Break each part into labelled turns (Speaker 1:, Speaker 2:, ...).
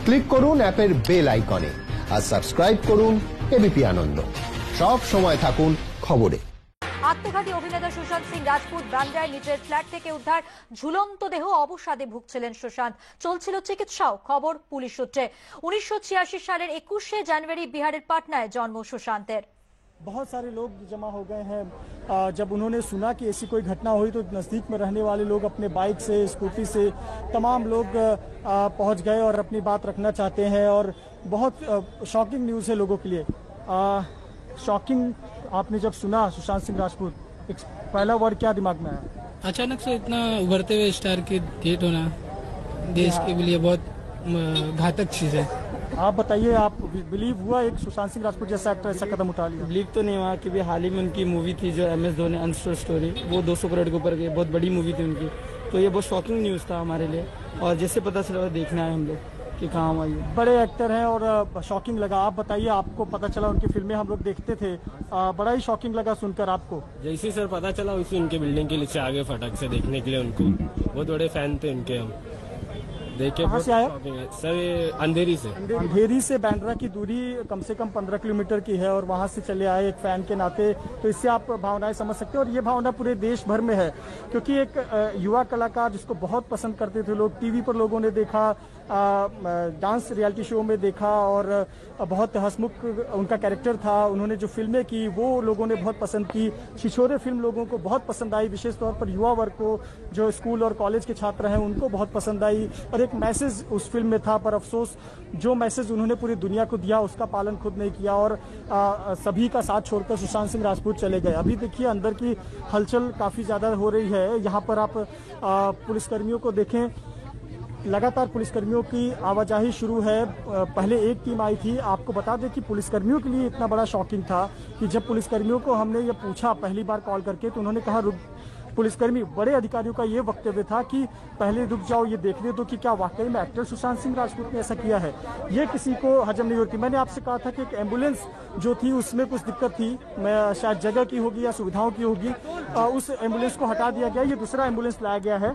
Speaker 1: Click করুন অ্যাপের bell আইকনে আর সাবস্ক্রাইব করুন এবিপি আনন্দ। সব সময় থাকুন খবরে।
Speaker 2: আত্মঘাতী অভিনেতা সুশান্ত সিং রাজপুত বান্দ্রায় নিজের ফ্ল্যাট থেকে উদ্ধার ঝুলন্ত দেহ। অবসাদে ভুগছিলেন সুশান্ত, চলছিল চিকিৎসাও। খবর পুলিশ সূত্রে 1986 সালের 21শে জানুয়ারি बिहारेर पाटनाয় जन्म सुशांतेर।
Speaker 3: बहुत सारे लोग जमा हो गए हैं। जब उन्होंने सुना कि ऐसी कोई घटना हुई तो नज़दीक में रहने वाले लोग अपने बाइक से, स्कूटी से तमाम लोग पहुंच गए और अपनी बात रखना चाहते हैं। और बहुत शॉकिंग न्यूज़ है लोगों के लिए। शॉकिंग आपने जब सुना सुशांत सिंह राजपूत, पहला वर्ड क्या दिमाग में आया?
Speaker 4: अचानक से इतना उभरते हुए स्टार की डेथ होना देश के लिए बहुत घातक चीज़ है।
Speaker 3: आप बताइए, आप बिलीव हुआ एक सुशांत सिंह राजपूत जैसा एक्टर ऐसा कदम उठा लिया?
Speaker 5: बिलीव तो नहीं हुआ, क्योंकि हाल ही में उनकी मूवी थी जो MS धोनी अनटोल्ड स्टोरी, वो 200 करोड़ के ऊपर गई, बहुत बड़ी मूवी थी उनकी। तो ये बहुत शॉकिंग न्यूज़ था हमारे लिए, और जैसे पता चला देखना है हम लोग कि कहाँ आई।
Speaker 3: बड़े एक्टर हैं और शॉकिंग लगा। आप बताइए, आपको पता चला, उनकी फिल्में हम लोग देखते थे, बड़ा ही शॉकिंग लगा सुनकर आपको?
Speaker 6: जैसे सर पता चला उसी उनके बिल्डिंग के नीचे आगे फटक से देखने के लिए उनको, बहुत बड़े फैन थे उनके हम। देखे
Speaker 3: कहाँ से आए
Speaker 6: सर? अंधेरी से।
Speaker 3: अंधेरी से बांद्रा की दूरी कम से कम 15 किलोमीटर की है और वहाँ से चले आए एक फैन के नाते। तो इससे आप भावनाएं समझ सकते हो, और ये भावना पूरे देश भर में है, क्योंकि एक युवा कलाकार जिसको बहुत पसंद करते थे लोग, टीवी पर लोगों ने देखा, डांस रियलिटी शो में देखा, और बहुत हंसमुख उनका कैरेक्टर था। उन्होंने जो फिल्में की वो लोगों ने बहुत पसंद की। छिछोरे फिल्म लोगों को बहुत पसंद आई, विशेष तौर पर युवा वर्ग को, जो स्कूल और कॉलेज के छात्र हैं उनको बहुत पसंद आई। और एक मैसेज उस फिल्म में था, पर अफसोस जो मैसेज उन्होंने पूरी दुनिया को दिया उसका पालन खुद नहीं किया, और सभी का साथ छोड़कर सुशांत सिंह राजपूत चले गए। अभी देखिए अंदर की हलचल काफ़ी ज़्यादा हो रही है। यहाँ पर आप पुलिसकर्मियों को देखें, लगातार पुलिसकर्मियों की आवाजाही शुरू है। पहले एक टीम आई थी। आपको बता दें कि पुलिसकर्मियों के लिए इतना बड़ा शॉकिंग था कि जब पुलिसकर्मियों को हमने ये पूछा पहली बार कॉल करके, तो उन्होंने कहा, पुलिसकर्मी बड़े अधिकारियों का ये वक्तव्य था कि पहले रुक जाओ, ये देखने दो कि क्या वाकई में एक्टर सुशांत सिंह राजपूत ने ऐसा किया है। ये किसी को हजम नहीं होती। मैंने आपसे कहा था कि एक एम्बुलेंस जो थी उसमें कुछ दिक्कत थी, मैं शायद जगह की होगी या सुविधाओं की होगी, उस एम्बुलेंस को हटा दिया गया। ये दूसरा एम्बुलेंस लाया गया है,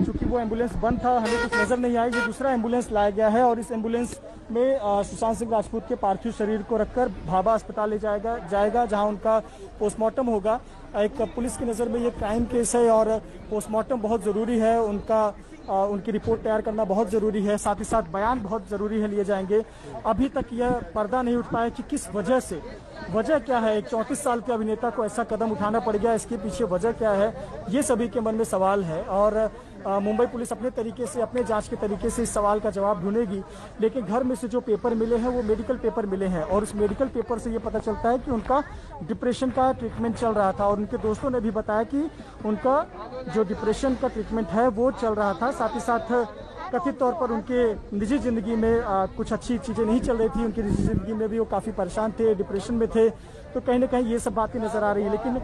Speaker 3: चूंकि वो एम्बुलेंस बंद था, हमें कुछ नजर नहीं आया। ये दूसरा एम्बुलेंस लाया गया है, और इस एम्बुलेंस में सुशांत सिंह राजपूत के पार्थिव शरीर को रखकर भाभा अस्पताल ले जाएगा जहां उनका पोस्टमार्टम होगा। एक पुलिस की नज़र में ये क्राइम केस है और पोस्टमार्टम बहुत ज़रूरी है, उनकी रिपोर्ट तैयार करना बहुत ज़रूरी है, साथ ही साथ बयान बहुत ज़रूरी है लिए जाएंगे। अभी तक यह पर्दा नहीं उठ पाया कि किस वजह से, वजह क्या है, एक 34 साल के अभिनेता को ऐसा कदम उठाना पड़ गया, इसके पीछे वजह क्या है, ये सभी के मन में सवाल है। और मुंबई पुलिस अपने तरीके से, अपने जांच के तरीके से इस सवाल का जवाब ढूंढेगी। लेकिन घर में से जो पेपर मिले हैं वो मेडिकल पेपर मिले हैं, और उस मेडिकल पेपर से ये पता चलता है कि उनका डिप्रेशन का ट्रीटमेंट चल रहा था, और उनके दोस्तों ने भी बताया कि उनका जो डिप्रेशन का ट्रीटमेंट है वो चल रहा था। साथ ही साथ कथित तौर पर उनके निजी जिंदगी में कुछ अच्छी चीज़ें नहीं चल रही थी, उनकी निजी जिंदगी में भी वो काफ़ी परेशान थे, डिप्रेशन में थे। तो कहीं ना कहीं ये सब बातें नजर आ रही है। लेकिन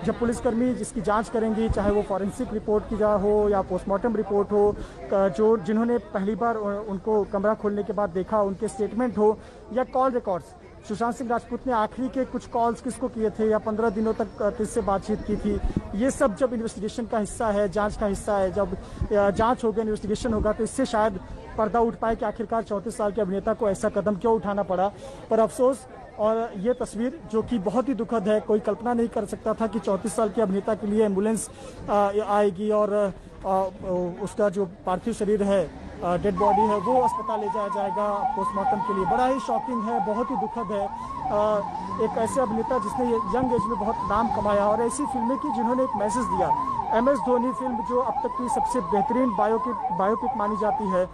Speaker 3: जब पुलिसकर्मी जिसकी जांच करेंगी, चाहे वो फॉरेंसिक रिपोर्ट की हो या पोस्टमार्टम रिपोर्ट हो, जो जिन्होंने पहली बार उनको कमरा खोलने के बाद देखा, उनके स्टेटमेंट हो या कॉल रिकॉर्ड्स, सुशांत सिंह राजपूत ने आखिरी के कुछ कॉल्स किसको किए थे या 15 दिनों तक किससे बातचीत की थी, ये सब जब इन्वेस्टिगेशन का हिस्सा है, जांच का हिस्सा है, जब जांच होगी, इन्वेस्टिगेशन होगा, तो इससे शायद पर्दा उठ पाए कि आखिरकार 34 साल के अभिनेता को ऐसा कदम क्यों उठाना पड़ा। पर अफसोस, और ये तस्वीर जो कि बहुत ही दुखद है, कोई कल्पना नहीं कर सकता था कि 34 साल के अभिनेता के लिए एम्बुलेंस आएगी और उसका जो पार्थिव शरीर है, डेड बॉडी है, वो अस्पताल ले जाया जाएगा पोस्टमार्टम के लिए। बड़ा ही शॉकिंग है, बहुत ही दुखद है। एक ऐसे अभिनेता जिसने यंग एज में बहुत नाम कमाया और ऐसी फिल्में की जिन्होंने एक मैसेज दिया। MS धोनी फिल्म जो अब तक की सबसे बेहतरीन बायोपिक मानी जाती है,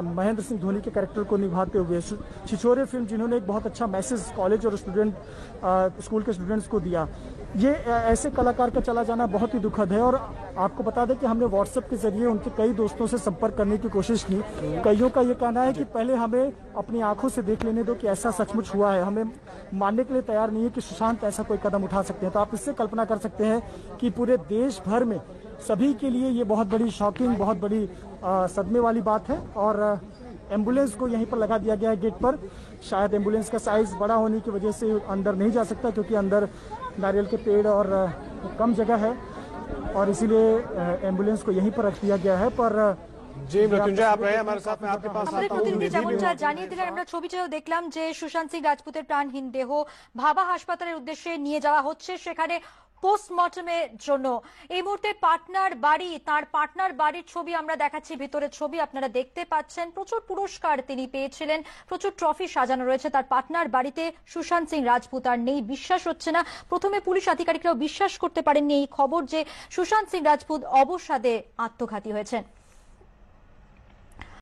Speaker 3: महेंद्र सिंह धोनी के कैरेक्टर को निभाते हुए। छिछोरे फिल्म जिन्होंने एक बहुत अच्छा मैसेज कॉलेज और स्कूल के स्टूडेंट्स को दिया। ये ऐसे कलाकार का चला जाना बहुत ही दुखद है। और आपको बता दें कि हमने व्हाट्सएप के जरिए उनके कई दोस्तों से संपर्क करने की कोशिश की। कईयों का ये कहना है कि पहले हमें अपनी आंखों से देख लेने दो कि ऐसा सचमुच हुआ है, हमें मानने के लिए तैयार नहीं है कि सुशांत ऐसा कोई कदम उठा सकते हैं। तो आप इससे कल्पना कर सकते हैं कि पूरे देश भर में सभी के लिए ये बहुत बड़ी शॉकिंग, बहुत बड़ी सदमे वाली बात है। और एम्बुलेंस को यहीं पर लगा दिया गया है गेट पर। शायद एम्बुलेंस का साइज बड़ा होने की वजह से अंदर नहीं जा सकता, क्योंकि अंदर नारियल के पेड़ और कम जगह है, और इसीलिए एम्बुलेंस को यहीं पर रख दिया गया है। पर
Speaker 7: जी मृत्युंजय, आप रहे हमारे साथ में, आपके पास
Speaker 2: আমাদের
Speaker 7: आता हूँ।
Speaker 2: প্রতিনিধি
Speaker 7: निधि
Speaker 2: যেমন
Speaker 7: भी
Speaker 2: যা
Speaker 7: मौजूद
Speaker 2: জানিয়ে
Speaker 7: है।
Speaker 2: দিলেন, আমরা ছবিটাও দেখলাম যে সুশান্ত সিং রাজপুতের প্রাণহীন দেহ ভাবা হাসপাতালের উদ্দেশ্যে নিয়ে যাওয়া হচ্ছে, সেখানে পোস্টমর্টমের জন্য। এই মুহূর্তে পাটনার বাড়ি, তার পাটনার বাড়ির ছবি আমরা দেখাচ্ছি, ভিতরের ছবি আপনারা দেখতে পাচ্ছেন। প্রচুর পুরস্কার তিনি পেয়েছিলেন, প্রচুর ট্রফি সাজানো রয়েছে তার পাটনার বাড়িতে। সুশান্ত সিং রাজপুত আর নেই, বিশ্বাস হচ্ছে না। প্রথমে পুলিশ আধিকারিকরাও বিশ্বাস করতে পারেননি এই খবর যে সুশান্ত সিং রাজপুত অবসাদে আত্মঘাতী হয়েছেন।